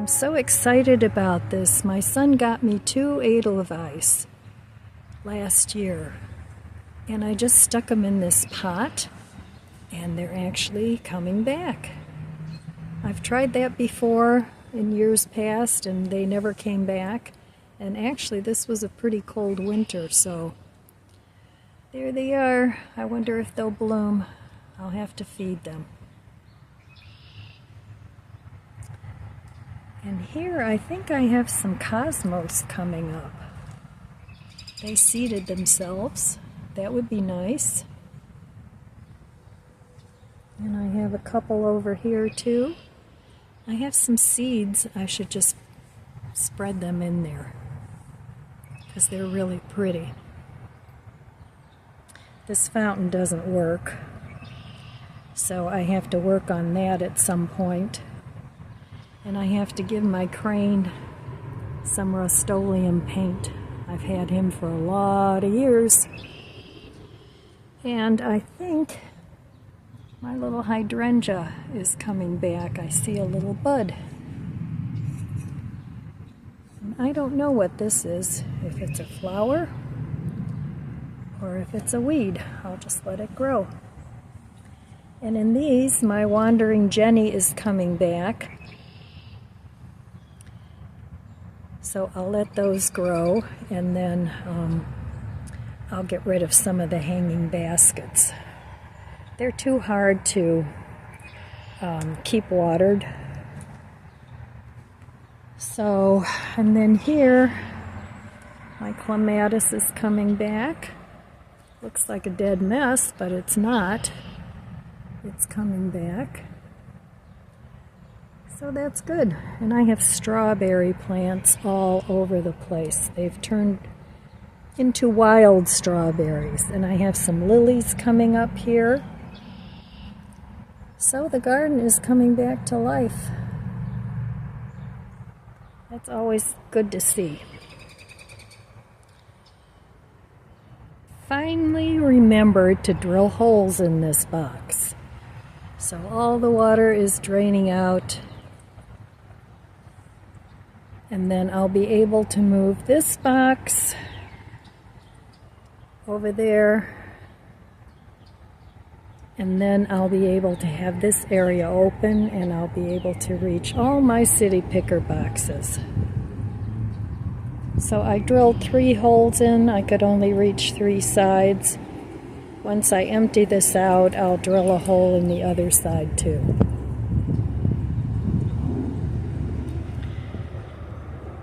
I'm so excited about this. My son got me 2 Edelweiss last year, and I just stuck them in this pot, and they're actually coming back. I've tried that before in years past, and they never came back. And actually, this was a pretty cold winter, so there they are. I wonder if they'll bloom. I'll have to feed them. And here, I think I have some cosmos coming up. They seeded themselves. That would be nice. And I have a couple over here too. I have some seeds. I should just spread them in there because they're really pretty. This fountain doesn't work, so I have to work on that at some point. And I have to give my crane some Rust-Oleum paint. I've had him for a lot of years. And I think my little hydrangea is coming back. I see a little bud. And I don't know what this is, if it's a flower or if it's a weed. I'll just let it grow. And in these, my Wandering Jenny is coming back. So I'll let those grow, and then I'll get rid of some of the hanging baskets. They're too hard to keep watered. So, and then here, my clematis is coming back. Looks like a dead mess, but it's not. It's coming back. So that's good. And I have strawberry plants all over the place. They've turned into wild strawberries. And I have some lilies coming up here. So the garden is coming back to life. That's always good to see. Finally remembered to drill holes in this box. So all the water is draining out. And then I'll be able to move this box over there. And then I'll be able to have this area open, and I'll be able to reach all my city picker boxes. So I drilled 3 holes in. I could only reach 3 sides. Once I empty this out, I'll drill a hole in the other side too.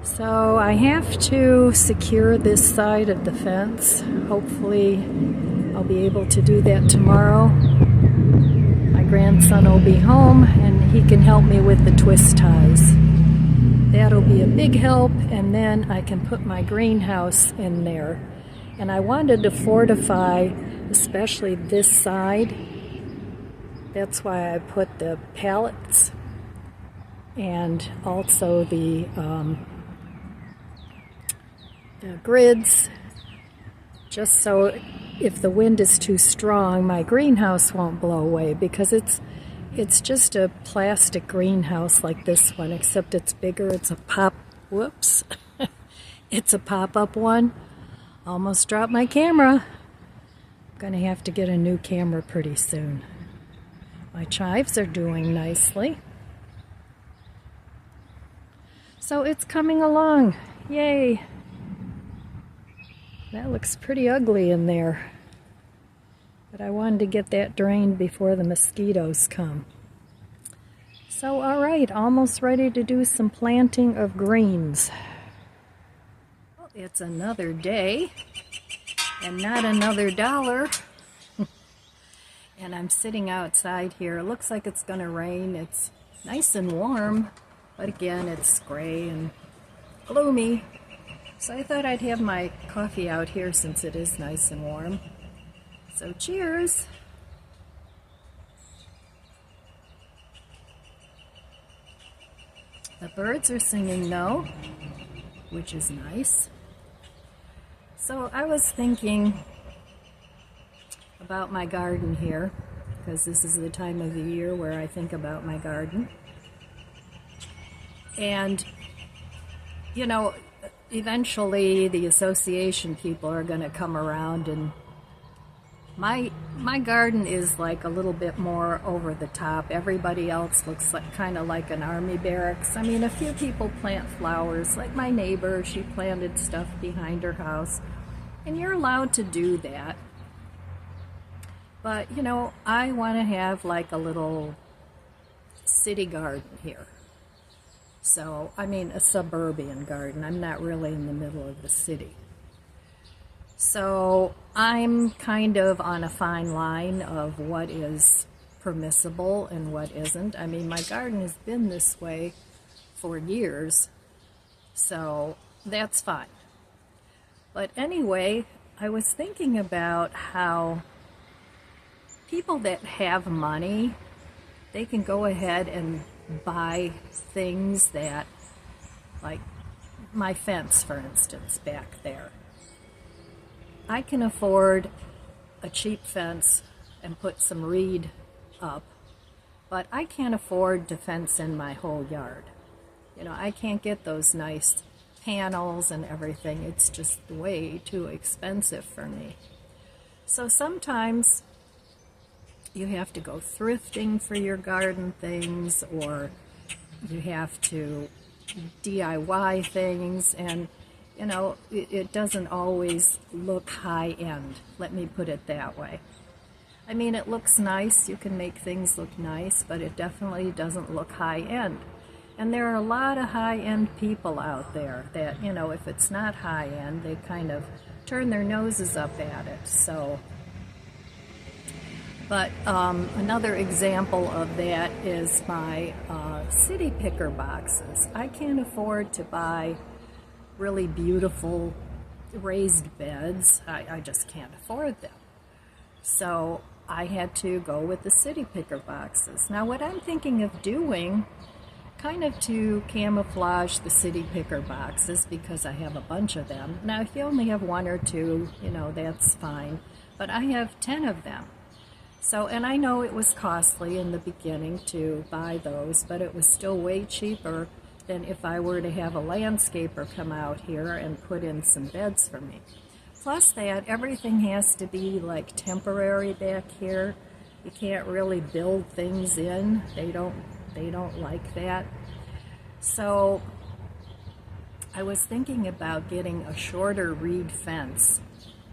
So I have to secure this side of the fence. Hopefully I'll be able to do that tomorrow. My grandson will be home and he can help me with the twist ties. That'll be a big help, and then I can put my greenhouse in there. And I wanted to fortify especially this side. That's why I put the pallets and also the grids, just so if the wind is too strong, my greenhouse won't blow away, because it's just a plastic greenhouse like this one, except it's bigger. It's a it's a pop-up one. Almost dropped my camera. I'm gonna have to get a new camera pretty soon. My chives are doing nicely. So it's coming along. Yay! That looks pretty ugly in there. But I wanted to get that drained before the mosquitoes come. So, all right, almost ready to do some planting of greens. Well, it's another day, and not another dollar. And I'm sitting outside here. It looks like it's gonna rain. It's nice and warm, but again, it's gray and gloomy. So I thought I'd have my coffee out here since it is nice and warm. So cheers! The birds are singing though, which is nice. So I was thinking about my garden here, because this is the time of the year where I think about my garden. And, you know, eventually the association people are going to come around, and my garden is like a little bit more over the top. Everybody else looks like kind of like an army barracks. I mean, a few people plant flowers, like my neighbor, she planted stuff behind her house, and you're allowed to do that. But, you know, I want to have like a little city garden here. So, I mean, a suburban garden. I'm not really in the middle of the city. So, I'm kind of on a fine line of what is permissible and what isn't. I mean, my garden has been this way for years, so that's fine. But anyway, I was thinking about how people that have money, they can go ahead and buy things that, like my fence, for instance, back there. I can afford a cheap fence and put some reed up, but I can't afford to fence in my whole yard. You know, I can't get those nice panels and everything. It's just way too expensive for me. So sometimes you have to go thrifting for your garden things, or you have to DIY things, and you know, it doesn't always look high-end, let me put it that way. I mean, it looks nice, you can make things look nice, but it definitely doesn't look high-end. And there are a lot of high-end people out there that, you know, if it's not high-end, they kind of turn their noses up at it. So, but another example of that is my city picker boxes. I can't afford to buy really beautiful raised beds. I just can't afford them. So I had to go with the city picker boxes. Now what I'm thinking of doing, kind of to camouflage the city picker boxes, because I have a bunch of them. Now if you only have one or two, you know, that's fine. But I have 10 of them. So, and I know it was costly in the beginning to buy those, but it was still way cheaper than if I were to have a landscaper come out here and put in some beds for me. Plus that, everything has to be like temporary back here. You can't really build things in. They don't like that. So I was thinking about getting a shorter reed fence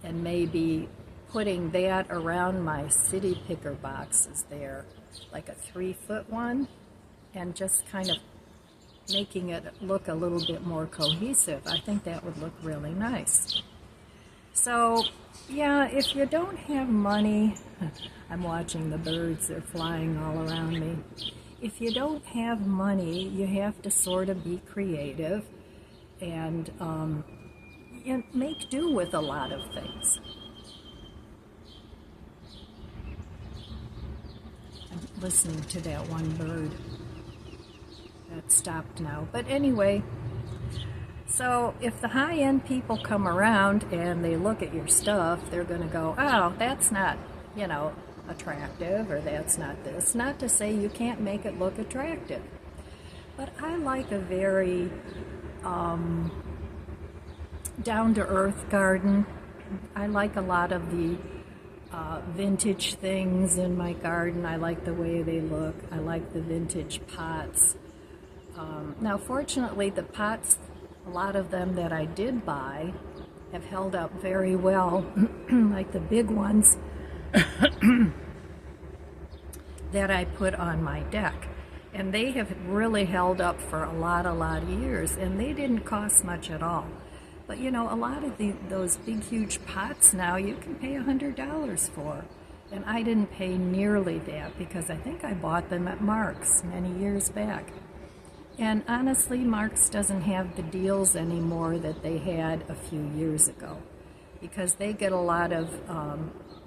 and maybe putting that around my city picker boxes there, like a 3-foot one, and just kind of making it look a little bit more cohesive. I think that would look really nice. So, yeah, if you don't have money, I'm watching the birds, they're flying all around me. If you don't have money, you have to sort of be creative and make do with a lot of things. I'm listening to that one bird. That stopped now. But anyway, so if the high-end people come around and they look at your stuff, they're going to go, oh, that's not, you know, attractive, or that's not this. Not to say you can't make it look attractive. But I like a very down-to-earth garden. I like a lot of the vintage things in my garden. I like the way they look. I like the vintage pots. Now, fortunately, the pots, a lot of them that I did buy, have held up very well, like the big ones that I put on my deck. And they have really held up for a lot of years, and they didn't cost much at all. But, you know, a lot of those big, huge pots now, you can pay $100 for. And I didn't pay nearly that, because I think I bought them at Mark's many years back. And honestly, Mark's doesn't have the deals anymore that they had a few years ago, because they get a lot of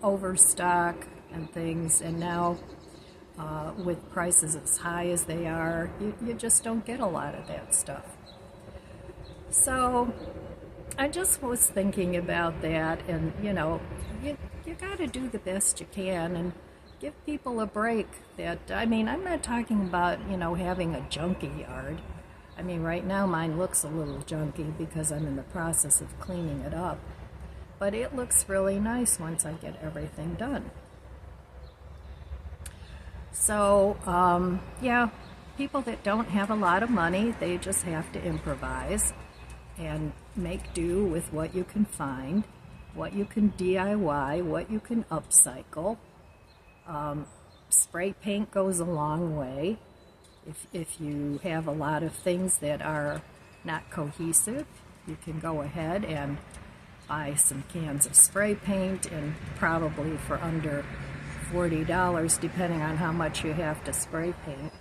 overstock and things, and now with prices as high as they are, you just don't get a lot of that stuff. So I just was thinking about that, and you know, you got to do the best you can and give people a break. That, I mean, I'm not talking about, you know, having a junky yard. I mean, right now mine looks a little junky because I'm in the process of cleaning it up. But it looks really nice once I get everything done. So, yeah, people that don't have a lot of money, they just have to improvise and make do with what you can find, what you can DIY, what you can upcycle. Spray paint goes a long way. If you have a lot of things that are not cohesive, you can go ahead and buy some cans of spray paint, and probably for under $40, depending on how much you have to spray paint,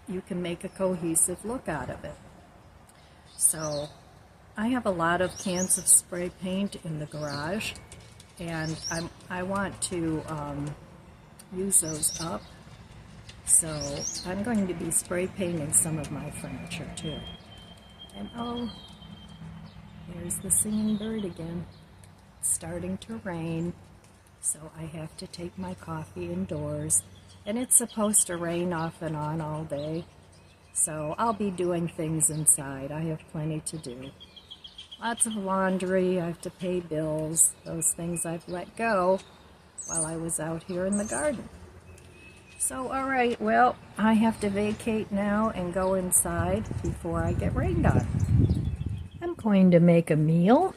you can make a cohesive look out of it. So I have a lot of cans of spray paint in the garage, and I want to use those up. So I'm going to be spray painting some of my furniture too. And oh, there's the singing bird again. It's starting to rain, so I have to take my coffee indoors. And it's supposed to rain off and on all day, so I'll be doing things inside. I have plenty to do. Lots of laundry, I have to pay bills, those things I've let go while I was out here in the garden. So, all right, well, I have to vacate now and go inside before I get rained on. I'm going to make a meal,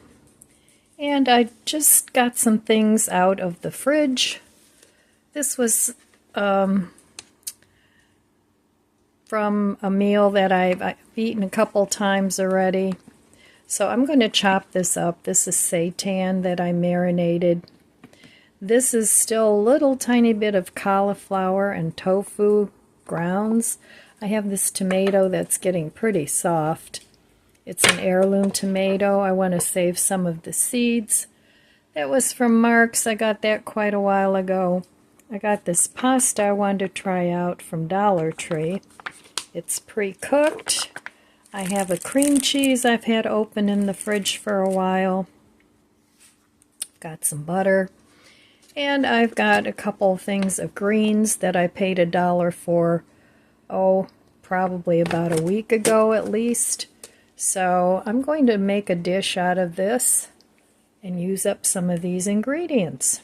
and I just got some things out of the fridge. This was from a meal that I've eaten a couple times already. So I'm going to chop this up. This is seitan that I marinated. This is still a little tiny bit of cauliflower and tofu grounds. I have this tomato that's getting pretty soft. It's an heirloom tomato. I want to save some of the seeds. That was from Mark's. I got that quite a while ago. I got this pasta I wanted to try out from Dollar Tree. It's pre-cooked. I have a cream cheese I've had open in the fridge for a while. Got some butter. And I've got a couple things of greens that I paid $1 for, probably about a week ago at least. So I'm going to make a dish out of this and use up some of these ingredients.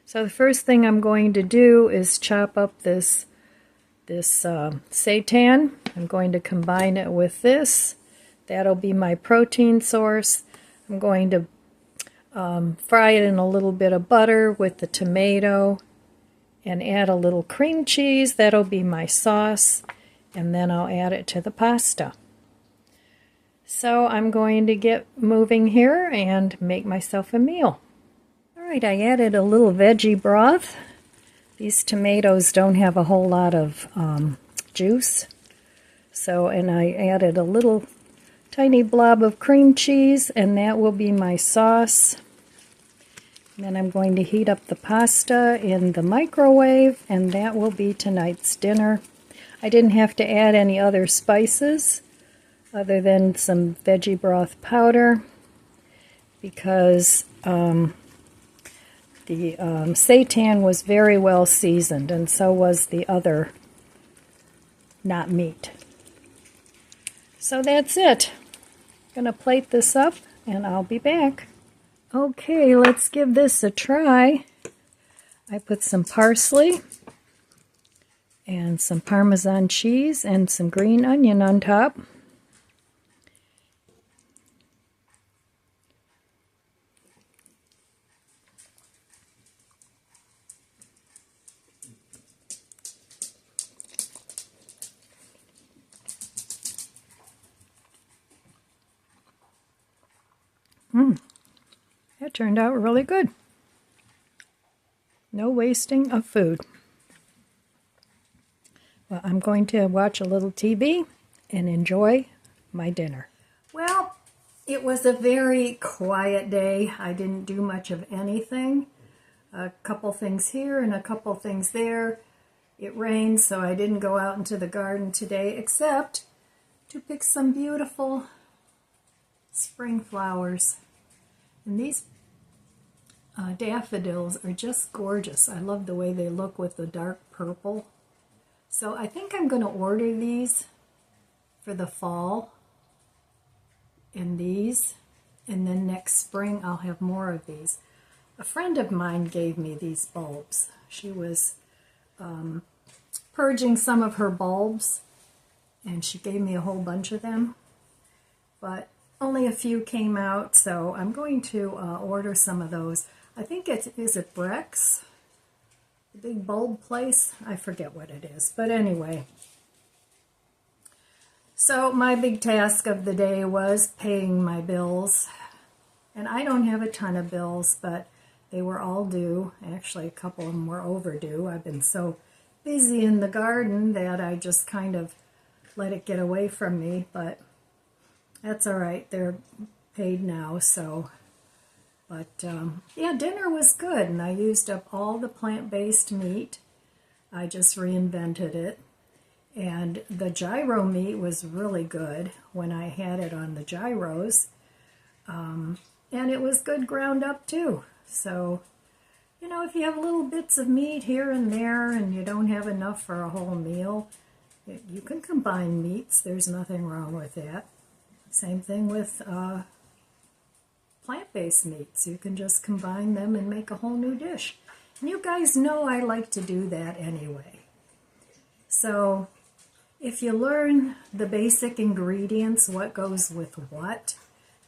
So the first thing I'm going to do is chop up this seitan. I'm going to combine it with this. That'll be my protein source. I'm going to fry it in a little bit of butter with the tomato and add a little cream cheese. That'll be my sauce, and then I'll add it to the pasta. So I'm going to get moving here and make myself a meal. Alright, I added a little veggie broth. These tomatoes don't have a whole lot of juice. And I added a little tiny blob of cream cheese, and that will be my sauce. And then I'm going to heat up the pasta in the microwave, and that will be tonight's dinner. I didn't have to add any other spices other than some veggie broth powder because the seitan was very well seasoned, and so was the other not meat. So that's it. I'm going to plate this up, and I'll be back. Okay, let's give this a try. I put some parsley and some Parmesan cheese and some green onion on top. That turned out really good. No wasting of food. Well, I'm going to watch a little TV and enjoy my dinner. Well, it was a very quiet day. I didn't do much of anything. A couple things here and a couple things there. It rained, so I didn't go out into the garden today except to pick some beautiful spring flowers. And these daffodils are just gorgeous. I love the way they look with the dark purple. So I think I'm going to order these for the fall in these, and then next spring I'll have more of these. A friend of mine gave me these bulbs. She was purging some of her bulbs, and she gave me a whole bunch of them, but only a few came out, so I'm going to order some of those. I think is it Brex? The big bulb place? I forget what it is, but anyway. So my big task of the day was paying my bills, and I don't have a ton of bills, but they were all due. Actually, a couple of them were overdue. I've been so busy in the garden that I just kind of let it get away from me, but that's all right. They're paid now, so. But yeah, dinner was good, and I used up all the plant-based meat. I just reinvented it. And the gyro meat was really good when I had it on the gyros. And it was good ground up too. So, you know, if you have little bits of meat here and there and you don't have enough for a whole meal, you can combine meats. There's nothing wrong with that. Same thing with plant-based meats. You can just combine them and make a whole new dish. And you guys know I like to do that anyway. So if you learn the basic ingredients, what goes with what,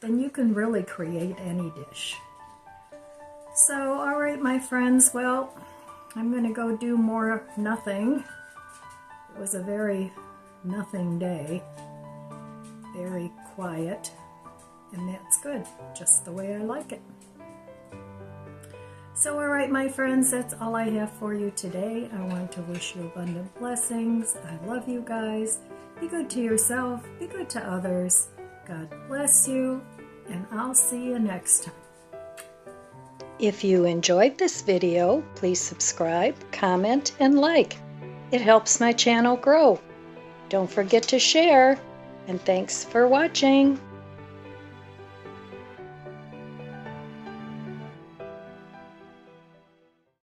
then you can really create any dish. So, all right, my friends, well, I'm going to go do more nothing. It was a very nothing day, very quiet, and that's good, just the way I like it. So, all right, my friends, that's all I have for you today. I want to wish you abundant blessings. I love you guys. Be good to yourself. Be good to others. God bless you, and I'll see you next time. If you enjoyed this video, please subscribe, comment, and like. It helps my channel grow. Don't forget to share, and thanks for watching.